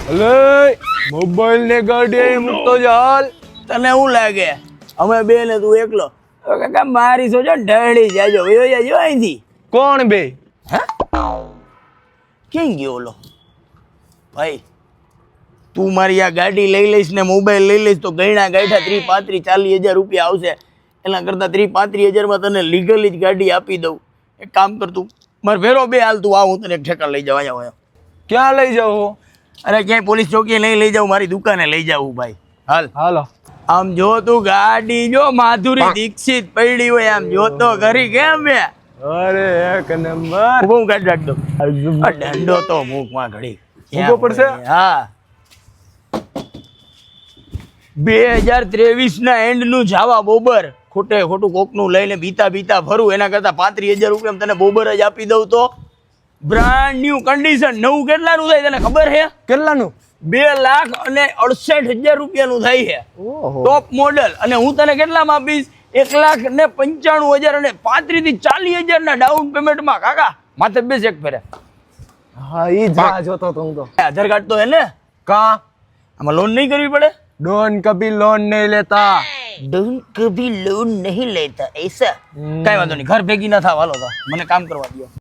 અલે મોબાઈલ ને ગાડી મૂકતો ચાલ. તને શું લાગે અમે બે ને તું એકલો? કાકા મારી સોચો ઢળી જાજો વયો જાજો અહીંથી. કોણ બે? ક્યાં ગયો ઓલો ભાઈ? તું મારી આ ગાડી લઈ લઈશ ને મોબાઈલ લઈ લઈશ તો ગયણા ગાંઠા 30-35-40 હજાર રૂપિયા આવશે. એના કરતાં 30-35 હજારમાં તને લીગલી જ ગાડી આપી દઉં. એક કામ કર, તું મારે ભેરો બે હાલ, તું આવ હું તને એક ઠેકાણ લઈ જાઉં. અહીંયા ક્યાં લઈ જાવ? અરે ક્યાંય પોલીસ ચોકીએ નહીં લઈ જાઉં, મારી દુકાને લઈ જાઉં ભાઈ. હાલ હાલો. આમ જો તું ગાડી જો માધુરી દીક્ષિત પડી હોય આમ જોતો ઘરી કેમ બે? અરે એક નંબર. હું કાઢ રાખ દો. દંડો તો મૂકમાં ઘડી મૂકવો પડશે. હા 2023 ના એન્ડ નું જાવા બોબર ખોટે ખોટું કોકનું લઈને બીતા ફરું એના કરતા 35,000 રૂપિયા તને બોબર જ આપી દઉં તો બ્રાન્ડ ન્યુ કન્ડિશન. નવું કેટલાનું થાય તને ખબર છે? કેટલાનું? 2,68,000 રૂપિયાનું થાય છે. Top model. અને હું તને કેટલામાં આપીશ? 1,95,000 અને 35 થી 40,000 ના ડાઉન પેમેન્ટમાં. કાકા માથે બેસ એક ફેરે. હા ઈ જા જોતો તો હું તો. આધાર કાર્ડ તો હે ને? કા આમાં લોન નહીં કરવી પડે? ડોન કભી લોન નહીં લેતા. ડોન કભી લોન નહીં લેતા. એસા કઈ વાંધો નહીં, ઘર ભેગી ના થાવ. હાલો તો મને કામ કરવા દો.